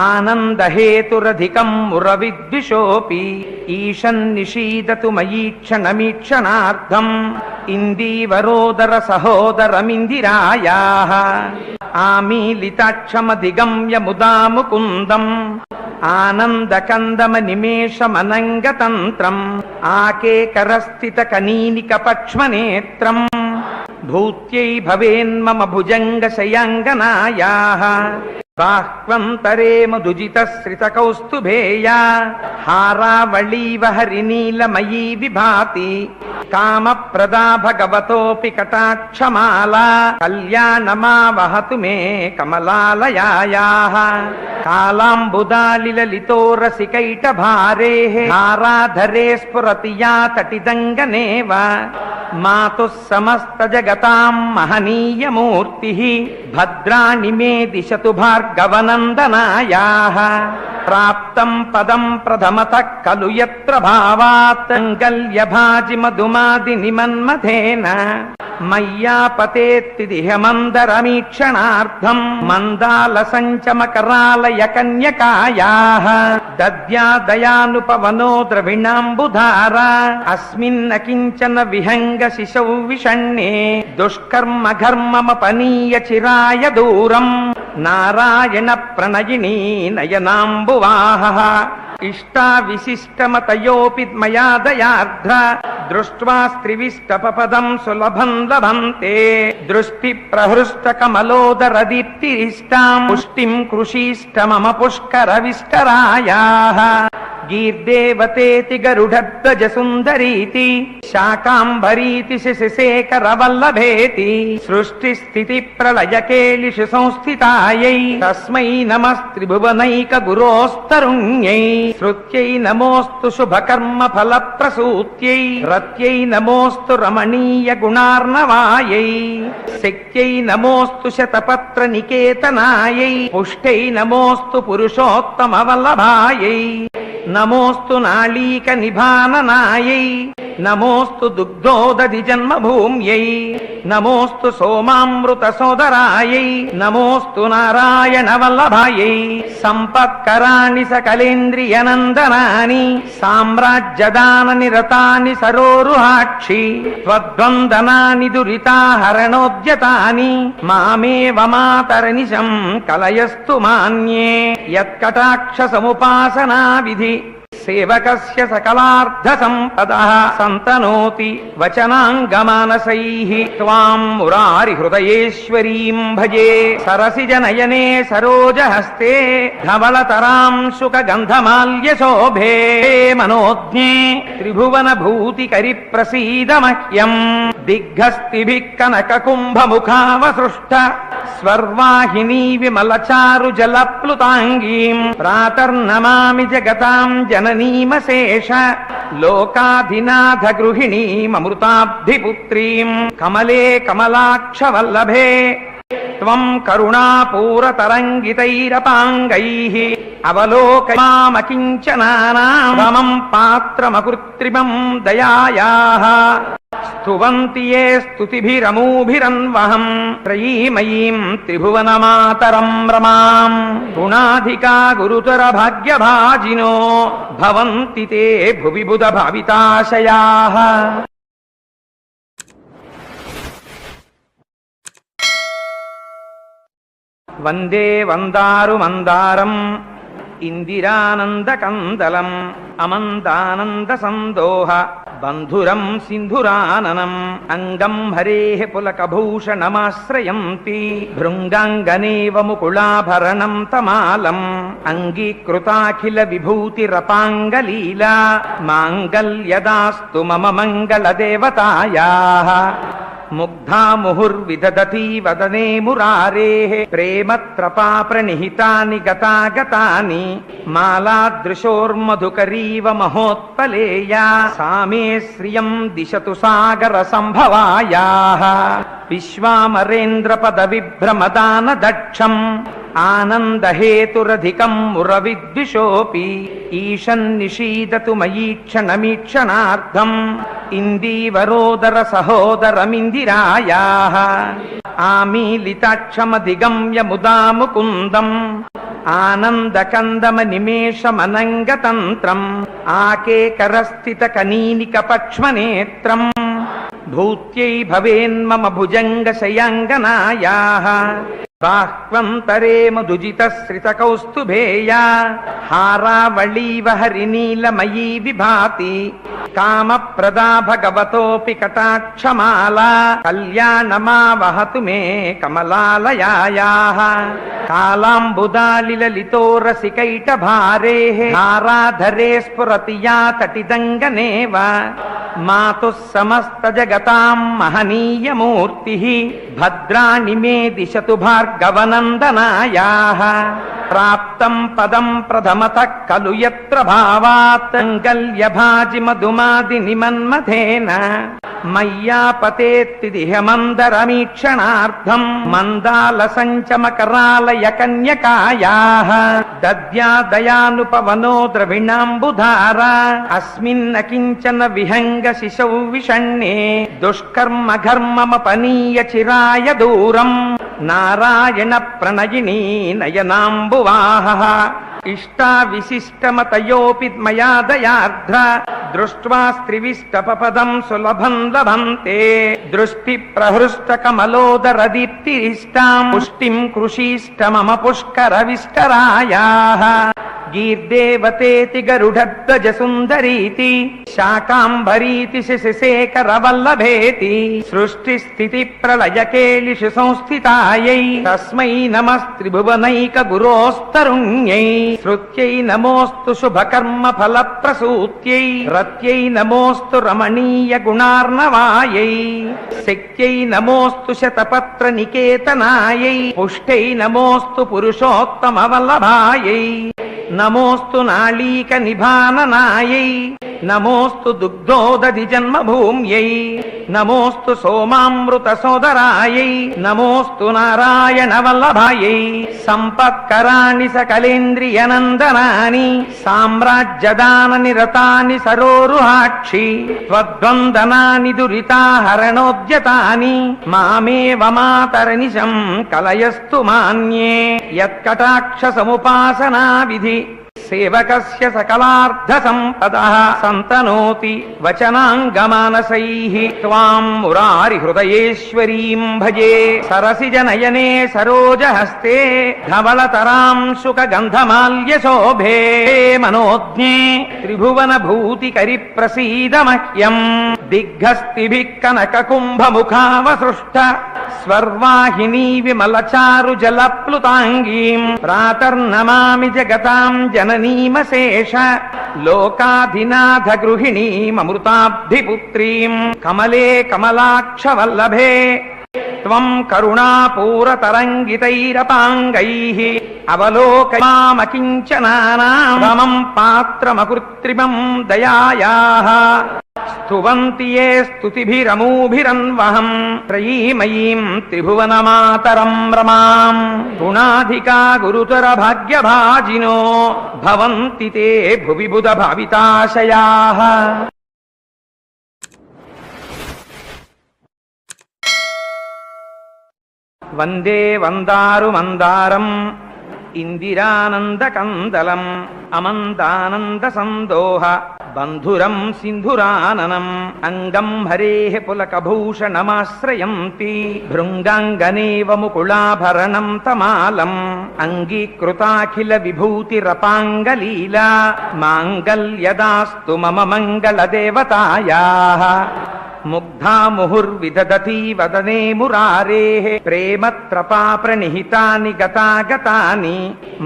A: ఆనందహేతురధికం మురవిద్విషోపి ఈశన్నిషీదతు మయీక్షణమీక్షణార్థం ఇందీవరోదర సహోదరమిందిరాయాః ఆమీలితాక్షమధిగమ్య ముదా ముకుందం ఆనందకందమ నిమేషమనంగతంత్రం ఆకేకరస్థిత కనీనిక పక్ష్మనేత్రం భూత్యై భవేన్మమ భుజంగ శయాంగనాయాః బాహ్వంతరే మధుజితశ్రిత కౌస్తుభేయా హారావళీవ హరినీలమయీ విభాతి కామప్రదా భగవతోపి కటాక్షమాలా కళ్యాణమావహతు మే కమలాలయాయాః కాలాంబుదాలిలలితోరసికైటభారేః హారాధరే స్ఫురతి యా తటిదంగనేవ మాతుః సమస్త జగతాం మహనీయమూర్తిః భద్రాణి మే దిశతు భార్గవనందనాయాః ప్రాప్తం పదం ప్రథమతః ఖలు యత్ర భావాత్ అంగల్యభాజి మధుమాది నిమన్మథేన మయ్యాపతేత్తిదిహ మందరమీక్షణార్థం మందాల సంచమకరాలయ కన్యకాయాః దద్యాదయానుపవనో ద్రవిణాంబుధార అస్మిన్న కించన విహంగ శిశౌ విషణ్ణే దుష్కర్మ ఘర్మమపనీయ చిరాయ దూరం నారాయణ ప్రణయినీ నయనాంబువాహః ఇష్టా విశిష్టమతయోపి మయా దయార్ధ్ర దృష్ట్వా స్త్రివిష్టపదం సులభం లభంతే దృష్టి ప్రహృష్ట కమలోదర దీప్తిరిష్టాం పుష్టిం కృషీష్టమమ పుష్కర విష్టరాయాః గీర్దేవతేతి గరుడధ్వజ సుందరీతి శాకాంబరీతి శశిశేఖర వల్లభేతి సృష్టి స్థితి ప్రళయ కేళిషు సంస్థితాయై తస్మై నమస్త్రిభువనైక గురోస్తరుణ్యై శ్రుత్యై నమోస్తు శుభకర్మ ఫల ప్రసూత్యై రత్యై నమోస్తు రమణీయ గుణార్ణవాయై శక్త్యై నమోస్తు శతపత్ర నికేతనాయై పుష్టై నమోస్తు పురుషోత్తమ వల్లభాయై నమోస్తు నాళీక నిభాననాయై నమోస్తు దుగ్ధోదధి జన్మభూమ్యై నమోస్తు సోమామృత సోదరాయై నమోస్తు నారాయణ వల్లభాయై సంపత్కరాణి సకలేంద్రియనందనాని సామ్రాజ్యదాన నిరతాని సరోరుహాక్షి త్వద్వందనాని దురితాహరణోద్యతాని మామేవ మాతరనిశం కలయస్తు మాన్యే యత్కటాక్ష సముపాసనా విధి సేవకస్య సకలార్థ సంపదః సంతనోతి వచనాంగమానసైః త్వాం మురారి హృదయేశ్వరీం భజే సరసిజ నయనే సరోజహస్తే ధవళతరాం శుక గంధమాల్య శోభే మనోజ్ఞే త్రిభువన భూతికరి ప్రసీద మహ్యం దిగ్గస్తిభిః కనక కుంభ ముఖావసృష్ట స్వర్వాహినీ విమలచారు జలప్లుతాంగీం ప్రాతర్నమామి జగతాం జననీమశేష లోకాధినాథ గృహిణీమృతాబ్ధిపుత్రీం కమలే కమలాక్ష వల్లభే త్వం కరుణాపూరతరంగితైరపాంగైః అవలోకయామకించనానామం పాత్రమకృత్రిమం దయాయాః స్తువంతి యే స్తుతిభిరమూభిరన్వహం త్రయీమయీం త్రిభువనమాతరం రమాం గుణాధికా గురుతర భాగ్యభాజినో భవంతి తే భువి బుధ భావితాశయాః. వందే వందారు మందారం ఇందిరానంద కందలం అమందానంద సందోహ బంధురం సింధురాననం అంగం హరేః పులకభూషణమాశ్రయంతి భృంగాంగనేవ ముకుళాభరణం తమాలం అంగీకృతాఖిల విభూతిరపాంగలీలా మాంగల్యదాస్తు మమ మంగళదేవతాయాః ముగ్ధా ముహుర్విదదతి వదనే మురారేః ప్రేమత్రపా ప్రణిహితాని గతాగతాని మాలాదృశోర్మధుకరీవ మహోత్పలేయా సామే శ్రియం దిశతు సాగర సంభవాయాః విశ్వామరేంద్ర పద విభ్రమదాన దక్షం ఆనందహేతురధికం మురవిద్విషోపి ఈశన్నిషీదతు మయీక్షణమీక్షణార్థం ఇందీవరోదర సహోదరమిందిరాయాః ఆమీలితాక్షమధిగమ్య ముదా ముకుందం ఆనందకందమనిమేషమనంగతంత్రం ఆకేకరస్థిత కనీనిక పక్ష్మనేత్రం భూత్యై భవేన్మమ భుజంగ శయాంగనాయాః బాహ్వంతరే మధుజితశ్రిత కౌస్తుభేయా హారావళీవ హరినీలమయీ విభాతి కామప్రదా భగవతోపి కటాక్షమాలా కళ్యాణమావహతు మే కమలాలయాయాః కాలాంబుదాలిలలితో రసికైటభారేః ధారాధరే స్ఫురతి యా తటిదంగనేవ మాతుః సమస్త జగతాం మహనీయమూర్తిః భద్రాణి మే దిశతు భార్గవనందనాయాః ప్రాప్తం పదం ప్రథమతః ఖలు యత్ర భావాత్ అంగల్యభాజి మధుమాది నిమన్మథేన మయ్యాపతేత్తిదిహ మందరమీక్షణార్థం మందాల సంచమకరాలయ కన్యకాయాః దద్యా దయానుపవనో ద్రవిణాంబుధార అస్మిన్న కించన విహంగ శిశౌ విషణ్ణే దుష్కర్మ ఘర్మమపనీయ చిరాయ దూరం నారాయణ ప్రణయినీ నయనాంబువాహః ఇష్టా విశిష్టమతయోపి మయా దయార్ధ్ర దృష్ట్వా స్త్రివిష్టపదం సులభం లభంతే దృష్టి ప్రహృష్ట కమలోదర దీప్తిరిష్టాం పుష్టిం కృషీష్ట మమ పుష్కర విష్టరాయాః గీర్దేవతేతి గరుడధ్వజ సుందరీతి శాకాంబరీతి శశిశేఖర వల్లభేతి సృష్టి స్థితి ప్రళయ కేళిషు సంస్థితాయై తస్మై నమస్త్రిభువనైక గురోస్తరుణ్యై శ్రుత్యై నమోస్తు శుభకర్మ ఫల ప్రసూత్యై రత్యై నమోస్తు రమణీయ గుణార్ణవాయై శక్త్యై నమోస్తు శతపత్ర నికేతనాయై పుష్టై నమోస్తు పురుషోత్తమ వల్లభాయై నమోస్తు నాళీక నిభాననాయై నమోస్తు దుగ్ధోదధి జన్మభూమ్యై నమోస్తు సోమామృత సోదరాయై నమోస్తు నారాయణ వల్లభాయై సంపత్కరాణి సకలేంద్రియనందనాని సామ్రాజ్యదాన నిరతాని సరోరుహాక్షి త్వద్వందనాని దురితాహరణోద్యతాని మామేవ మాతరనిశం కలయస్తు మాన్యే యత్కటాక్ష సముపాసనా విధి సేవకస్య సకలార్థ సంపదః సంతనోతి వచనాంగమానసైః త్వాం మురారి హృదయేశ్వరీం భజే సరసిజ నయనే సరోజహస్తే ధవళతరాం శుక గంధమాల్య శోభే మనోజ్ఞే త్రిభువన భూతికరి ప్రసీద మహ్యం దిగ్గస్తిభిః కనక కుంభముఖావసృష్ట స్వర్వాహినీ విమలచారు జలప్లుతాంగీం ప్రాతర్నమామి జగతాం జననీమశేష లోకాధినాథ గృహిణీమృతాబ్ధిపుత్రీం కమలే కమలాక్ష వల్లభే త్వం కరుణాపూరతరంగితైరపాంగైః అవలోకయామకించనానామం పాత్రమకృత్రిమం దయాయాః స్తువంతి యే స్తుతిభిరమూభిరన్వహం త్రయీమయీం త్రిభువనమాతరం రమాం గుణాధికా గురుతర భాగ్యభాజినో భవంతి తే భువి బుధ భావితాశయాః. వందే వందారు మందారం ఇందిరానందకందలం అమంతానంద సందోహ బంధురం సింధురాననం అంగం హరేః పులకభూషణమాశ్రయంతి భృంగాంగనేవ ముకుళాభరణం తమాలం అంగీకృతాఖిల విభూతిరపాంగలీలా మాంగల్యదాస్తు మమ మంగళదేవతాయాః ముగ్ధా ముహుర్విదదతి వదనే మురారేః ప్రేమత్రపా ప్రణిహితాని గతాగతాని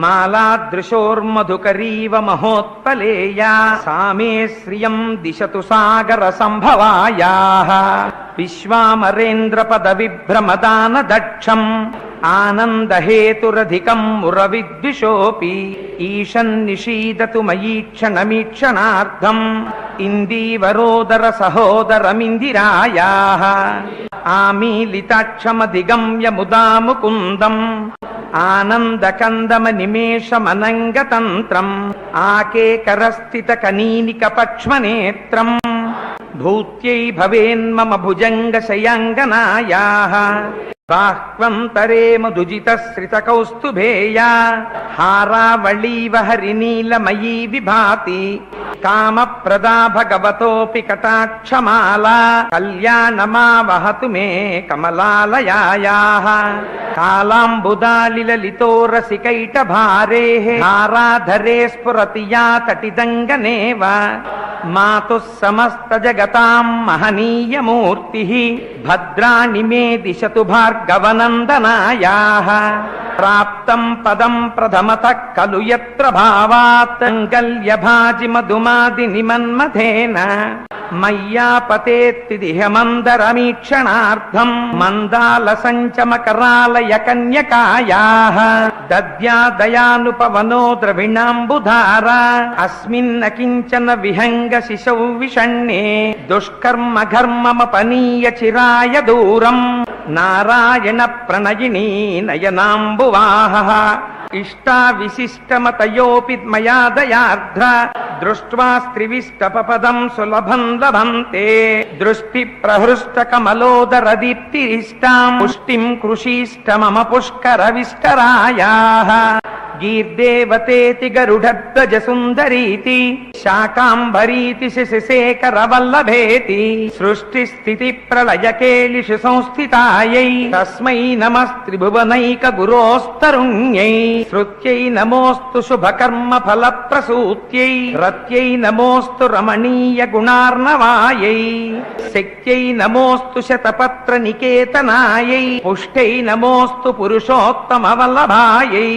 A: మాలాదృశోర్మధుకరీవ మహోత్పలేయా సామే శ్రియం దిశతు సాగర సంభవాయాః విశ్వామరేంద్ర పద విభ్రమదాన దక్షం ఆనందహేతురధికం మురవిద్విషోపి ఈశన్నిషీదతు మయీక్షణమీక్షణార్థం ఇందీవరోదర సహోదరమిందిరాయాః ఆమీలితాక్షమధిగమ్య ముదా ముకుందం ఆనందకందమ నిమేషమనంగతంత్రం ఆకేకరస్థిత కనీనిక పక్ష్మనేత్రం భూత్యై భవేన్మమ భుజంగ శయాంగనాయాః బాహ్వంతరే మధుజితశ్రిత కౌస్తుభేయా హారావళీవ హరినీలమయీ విభాతి కామప్రదా భగవతోపి కటాక్షమాలా కళ్యాణమావహతు మే కమలాలయాయాః కాలాంబుదాలిలలితో రసికైటభారేః ధారాధరే స్ఫురతి యా తటిదంగనేవ మాతుః సమస్త జగతాం మహనీయమూర్తిః భద్రాణి మే దిశతు భార్గవనందనాయాః ప్రాప్తం పదం ప్రథమతః ఖలు యత్ర భావాత్ అంగల్యభాజి మధుమాది నిమన్మథేన మయ్యాపతేత్తిదిహ మందరమీక్షణార్థం మందాల సంచమకరాలయ కన్యకాయాః దద్యాదయానుపవనో ద్రవిణాంబుధార అస్మిన్న కించన విహంగ శిశౌ విషణ్ణే దుష్కర్మ ఘర్మమపనీయ చిరాయ దూరం నారాయణ ప్రణయినీ నయనాంబువాహః ఇష్టా విశిష్టమతయోపి మయా దయార్ధ్ర దృష్ట్వా స్త్రివిష్టపదం సులభం లభంతే దృష్టి ప్రహృష్ట కమలోదర దీప్తిరిష్టాం పుష్టిం కృషీష్ట మమ పుష్కర విష్టరాయాః గీర్దేవతేతి గరుడధ్వజ సుందరీతి శాకాంబరీతి శశిశేఖర వల్లభేతి సృష్టి స్థితి ప్రళయ కేళిషు సంస్థితాయై తస్మై నమస్త్రిభువనైక గురోస్తరుణ్యై శ్రుత్యై నమోస్తు శుభకర్మ ఫల ప్రసూత్యై రత్యై నమోస్తు రమణీయ గుణార్ణవాయై శక్త్యై నమోస్తు శతపత్ర నికేతనాయై పుష్టై నమోస్తు పురుషోత్తమ వల్లభాయై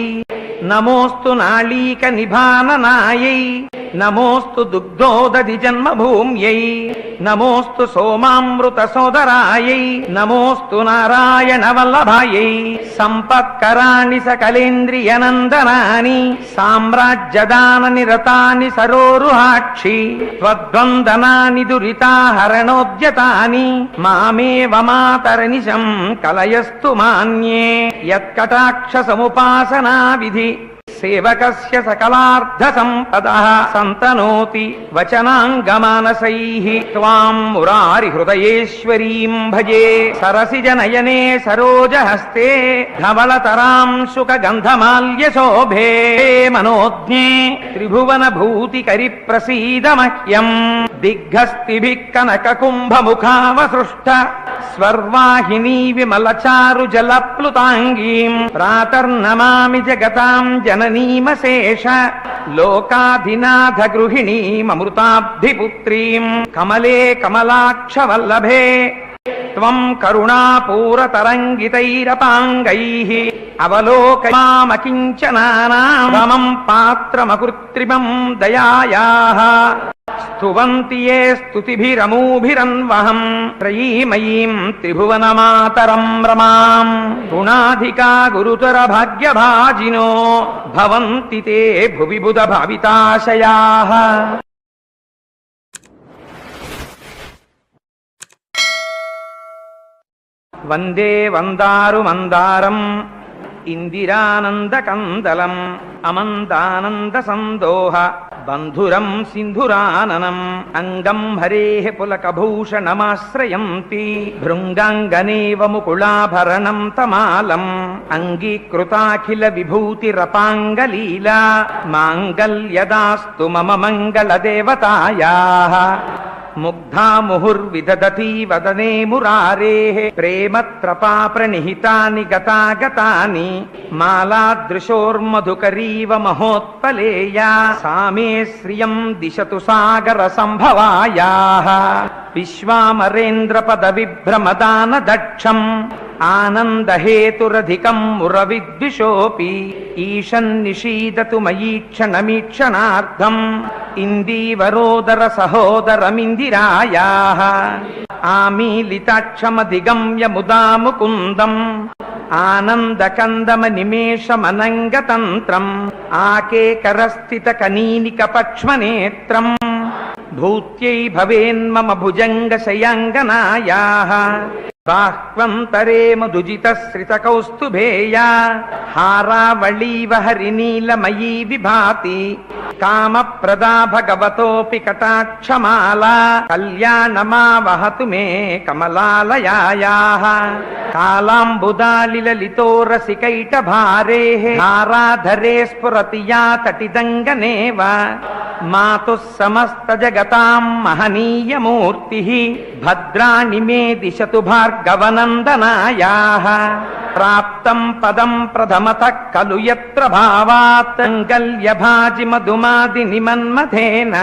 A: నమోస్తు నాళీక నిభాననాయై నమోస్తు దుగ్ధోదధి జన్మభూమ్యై నమోస్తు సోమామృత సోదరాయై నమోస్తు నారాయణ వల్లభాయై సంపత్కరాణి సకలేంద్రియనందనాని సామ్రాజ్యదాన నిరతాని సరోరుహాక్షి త్వద్వందనాని దురితాహరణోద్యతాని మామేవ మాతరనిశం కలయస్తు మాన్యే యత్కటాక్ష సముపాసనా విధి సేవకస్య సకలార్థ సంపదః సంతనోతి వచనాంగమానసైః త్వాం మురారి హృదయేశ్వరీం భజే సరసిజ నయనే సరోజహస్తే ధవళతరాం శుక గంధమాల్య శోభే మనోజ్ఞే త్రిభువన భూతికరి ప్రసీద మహ్యం దిగ్గస్తిభిః కనక కుంభ ముఖావసృష్ట స్వర్వాహినీ విమల చారు జలప్లుతాంగీం ప్రాతర్నమామి జగతాం జననీమశేష లోకాధినాథ గృహిణీమృతాబ్ధిపుత్రీం కమలే కమలాక్ష వల్లభే త్వం కరుణాపూరతరంగితైరపాంగైః అవలోకయామకించనానామం పాత్రమకృత్రిమం దయాయాః స్తువంతి ఏ స్తుతిభిరమూభిరన్వహం త్రయీమయీం త్రిభువనమాతరం రమాం గుణాధికా గురుతర భాగ్యభాజినో భవంతి తే భువి బుధ భావితాశయాః. వందే వందారు మందారం ఇందిరానందకందలం అమందానంద సందోహ బంధురం సింధురాననం అంగం హరేః పులకభూషణమాశ్రయంతి భృంగాంగనేవ ముకుళాభరణం తమాలం అంగీకృతాఖిల విభూతిరపాంగలీలా మాంగల్యదాస్తు మమ మంగళదేవతాయాః ముగ్ధా ముహుర్విదధతి వదనే మురారేః ప్రేమత్రపా ప్రణిహితాని గతాగతాని మాలాదృశోర్మధుకరీవ మహోత్పలేయా సామే శ్రియం దిశతు సాగర సంభవాయాః విశ్వామరేంద్ర పద విభ్రమదాన దక్షం ఆనందహేతురధికం మురవిద్విషోపి ఈశన్నిషీదతు మయీక్షణమీక్షణార్థం ఇందీవరోదర సహోదరమిందిరాయాః ఆమీలితాక్షమధిగమ్య ముదా ముకుందం ఆనందకందమ నిమేషమనంగతంత్రం ఆకేకరస్థిత కనీనిక పక్ష్మనేత్రం భూత్యై భవేన్మమ భుజంగ శయాంగనాయాః బాహ్వంతరే మధుజితశ్రిత కౌస్తుభేయా హారావళీవ హరినీలమయీ విభాతి కామప్రదా భగవతోపి కటాక్షమాలా కళ్యాణమావహతు మే కమలాలయాయాః కాలాంబుదాలిలలితో రసికైటభారేః ధారాధరే స్ఫురతి యా తటిదంగనేవ మాతుః సమస్త జగతాం మహనీయమూర్తిః భద్రాణి మే దిశతు భార్గవనందనాయాః ప్రాప్తం పదం ప్రథమతః ఖలు యత్ర భావాత్ అంగల్యభాజి మధుమాది నిమన్మథేన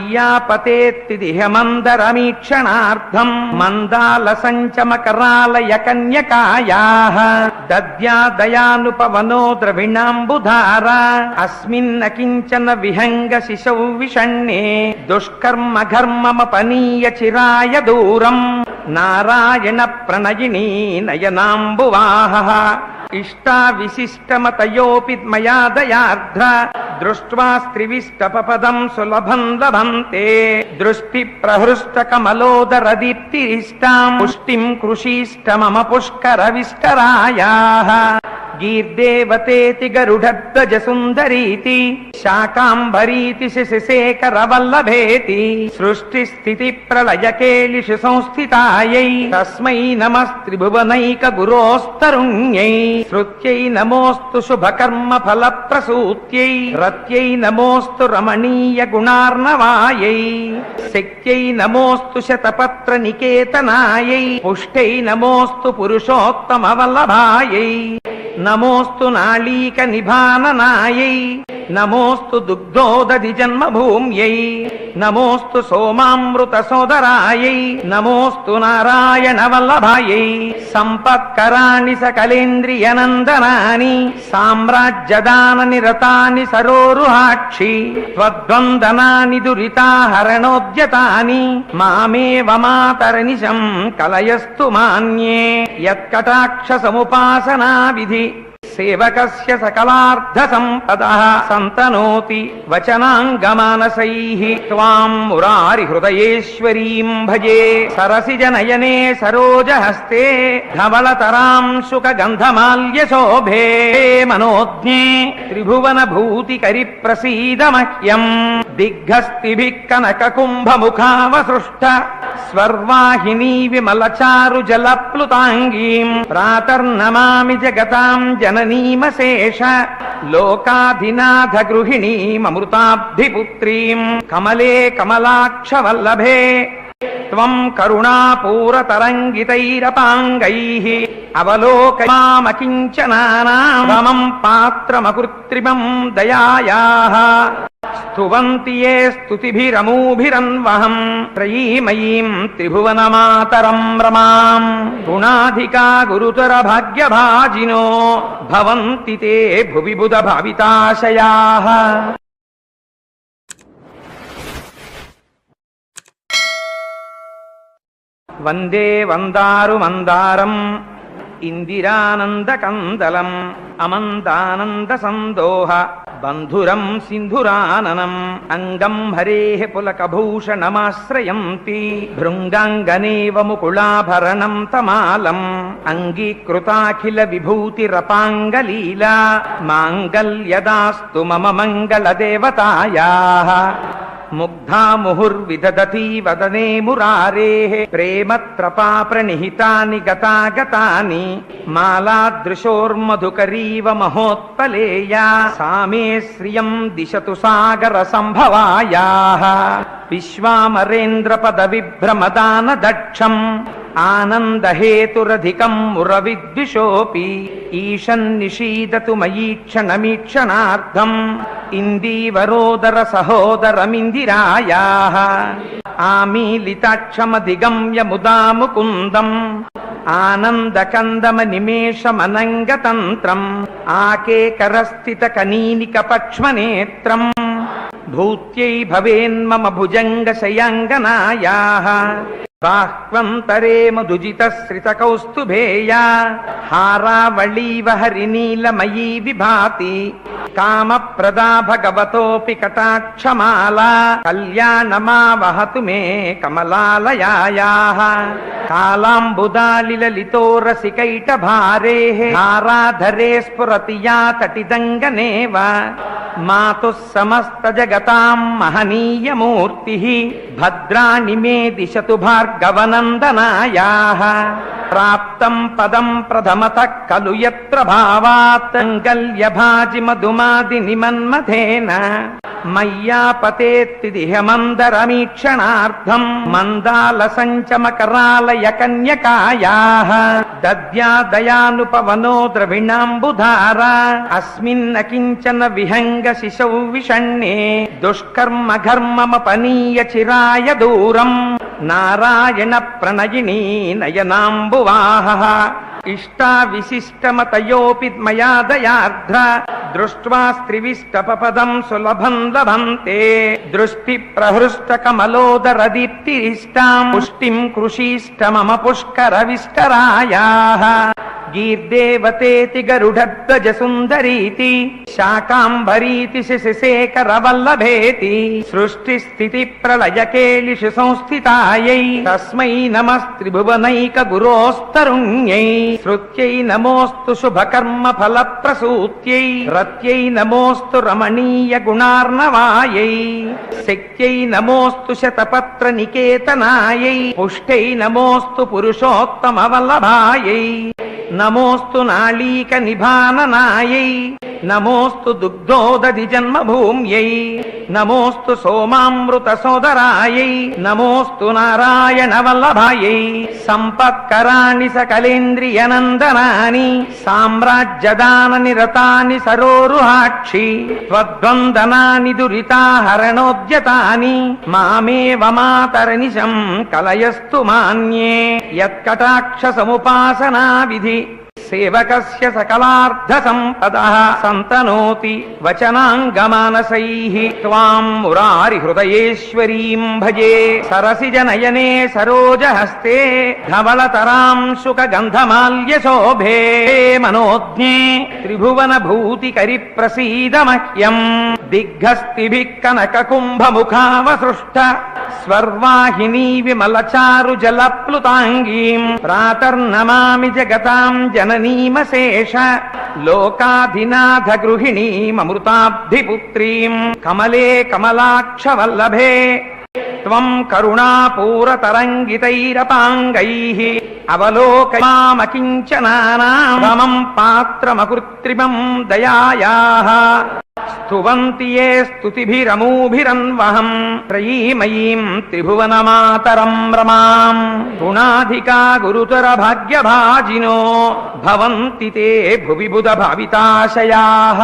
A: మయ్యాపతేత్తిదిహ మందరమీక్షణార్థం మందాల సంచమకరాలయ కన్యకాయాః దద్యాదయానుపవనో ద్రవిణాంబుధార అస్మిన్న కించన విహంగ శిశౌ విషణ్ణే దుష్కర్మ ఘర్మమపనీయ చిరాయ దూరం నారాయణ ప్రణయినీ నయనాంబువాహః ఇష్టా విశిష్టమతయోపి మయా దయార్ధ్ర దృష్ట్వా స్త్రివిష్టపదం సులభం లభంతే దృష్టి ప్రహృష్ట కమలోదర దీప్తిరిష్టాం పుష్టిం కృషీష్టమమ పుష్కర విష్టరాయాః గీర్దేవతేతి గరుడధ్వజ సుందరీతి శాకాంబరీతి శశిశేఖర వల్లభేతి సృష్టి స్థితి ప్రళయ కేళిషు సంస్థితాయై తస్మై నమస్త్రిభువనైక గురోస్తరుణ్యై శ్రుత్యై నమోస్తు శుభకర్మ ఫల ప్రసూత్యై రత్యై నమోస్తు రమణీయ గుణార్ణవాయై శక్త్యై నమోస్తు శతపత్ర నికేతనాయై పుష్టై నమోస్తు పురుషోత్తమ వల్లభాయై నమోస్తు నాళీక నిభాననాయై నమోస్తు దుగ్ధోదధి జన్మభూమ్యై నమోస్తు సోమామృత సోదరాయై నమోస్తు నారాయణ వల్లభాయై సంపత్కరాణి సకలేంద్రియనందనాని సామ్రాజ్యదాన నిరతాని సరోరుహాక్షి త్వద్వందనాని దురితాహరణోద్యతాని మామేవ మాతరనిశం కలయస్తు మాన్యే యత్కటాక్ష సముపాసనా విధి సేవకస్య సకలార్థ సంపదః సంతనోతి వచనాంగమానసైః త్వాం మురారి హృదయేశ్వరీం భజే సరసిజ నయనే సరోజహస్తే ధవళతరాం శుక గంధమాల్య శోభే మనోజ్ఞే త్రిభువన భూతికరి ప్రసీద మహ్యం దిగ్గస్తిభిః కనక కుంభ ముఖావసృష్ట స్వర్వాహినీ విమలచారు జలప్లుతాంగీం ప్రాతర్నమామి జగతాం జననీమశేష లోకాధినాథ గృహిణీమృతాబ్ధిపుత్రీం కమలే కమలాక్ష వల్లభే త్వం కరుణాపూరతరంగితైరపాంగైః అవలోకయామకించనానామం పాత్రమకృత్రిమం దయాయాః స్తువంతి యే స్తుతిభిరమూభిరన్వహం త్రయీమయీం త్రిభువనమాతరం రమాం గుణాధికా గురుతర భాగ్యభాజినో భవంతి తే భువి బుధ భావితాశయాః. వందే వందారు మందారం ఇందిరానందకందలం అమందానంద సందోహ బంధురం సింధురాననం అంగం హరేః పులకభూషణమాశ్రయంతి భృంగాంగనేవ ముకుళాభరణం తమాలం అంగీకృతాఖిల విభూతిరపాంగలీలా మాంగల్యదాస్తు మమ మంగళదేవతాయాః ముగ్ధా ముహుర్విదదతి వదనే మురారేః ప్రేమత్రపా ప్రణిహితాని గతాగతాని మాలాదృశోర్మధుకరీవ మహోత్పలేయా సామే శ్రియం దిశతు సాగర సంభవాయాః విశ్వామరేంద్ర పద విభ్రమదాన దక్షం ఆనందహేతురధికం మురవిద్విషోపి ఈశన్నిషీదతు మయీక్షణమీక్షణార్థం ఇందీవరోదర సహోదరమిందిరాయాః ఆమీలితాక్షమధిగమ్య ముదా ముకుందం ఆనందకందమ నిమేషమనంగతంత్రం ఆకేకరస్థిత కనీనిక పక్ష్మనేత్రం భూత్యై భవేన్మమ భుజంగ శయాంగనాయాః బాహ్వంతరే మధుజితశ్రిత కౌస్తుభేయా హారావళీవ హరినీలమయీ విభాతి కామప్రదా భగవతోపి కటాక్షమాలా కళ్యాణమావహతు మే కమలాలయాయాః కాలాంబుదాలిలలితో రసికైటభారేః ధారాధరే స్ఫురతి యా తటిదంగనేవ మాతుః సమస్త జగతాం మహనీయమూర్తిః భద్రాణి మే దిశతు భార్గవనందనాయాః ప్రాప్తం పదం ప్రథమతః ఖలు యత్ర భావాత్ అంగల్యభాజి మధుమాది నిమన్మథేన మయ్యాపతేత్తిదిహ మందరమీక్షణార్థం మందాల సంచమకరాలయ కన్యకాయాః దద్యా దయానుపవనో ద్రవిణాంబుధారా అస్మిన్న కించన విహంగ శిశౌ విషణ్ణే దుష్కర్మ ఘర్మమపనీయ చిరాయ దూరం నారాయణ ప్రణయినీ నయనాంబువాహః ఇష్టా విశిష్టమతయోపి మయా దయార్ధ్ర దృష్ట్వా స్త్రివిష్టపదం సులభం లభంతే దృష్టి ప్రహృష్ట కమలోదర దీప్తిరిష్టాం పుష్టిం కృషీష్ట మమ పుష్కర విష్టరాయాః గీర్దేవతేతి గరుడధ్వజ సుందరీతి శాకాంబరీతి శశిశేఖర వల్లభేతి సృష్టి స్థితి ప్రళయ కేళిషు సంస్థితాయై తస్మై నమస్త్రిభువనైక గురోస్తరుణ్యై శ్రుత్యై నమోస్తు శుభకర్మ ఫల ప్రసూత్యై రత్యై నమోస్తు రమణీయ గుణార్ణవాయై శక్త్యై నమోస్తు శతపత్ర నికేతనాయై పుష్టై నమోస్తు పురుషోత్తమ వల్లభాయై నమోస్తు నాళీక నిభాననాయై నమోస్తు దుగ్ధోదధి జన్మభూమ్యై నమోస్తు సోమామృత సోదరాయై నమోస్తు నారాయణ వల్లభాయై సంపత్కరాణి సకలేంద్రియనందనాని సామ్రాజ్యదాన నిరతాని సరోరుహాక్షి త్వద్వందనాని దురితాహరణోద్యతాని మామేవ మాతరనిశం కలయస్తు మాన్యే యత్కటాక్ష సముపాసనా విధి సేవకస్య సకలార్థ సంపదః సంతనోతి వచనాంగమానసైః త్వాం మురారి హృదయేశ్వరీం భజే సరసిజ నయనే సరోజహస్తే ధవళతరాం శుక గంధమాల్య శోభే మనోజ్ఞే త్రిభువన భూతికరి ప్రసీద మహ్యం దిగ్గస్తిభిః కనక కుంభముఖావసృష్ట స్వర్వాహినీ విమలచారు జలప్లుతాంగీం ప్రాతర్నమామి జగతాం జననీమశేష లోకాధినాథ గృహిణీమృతాబ్ధిపుత్రీం కమలే కమలాక్ష వల్లభే త్వం కరుణాపూరతరంగితైరపాంగైః అవలోకయామకించనానామం పాత్రమకృత్రిమం దయాయాః స్తువంతి ఏ స్తుతిభిరమూభిరన్వహం త్రయీమయీం త్రిభువనమాతరం రమాం గుణాధికా గురుతర భాగ్యభాజినో భవంతి తే భువి బుధ భావితాశయాః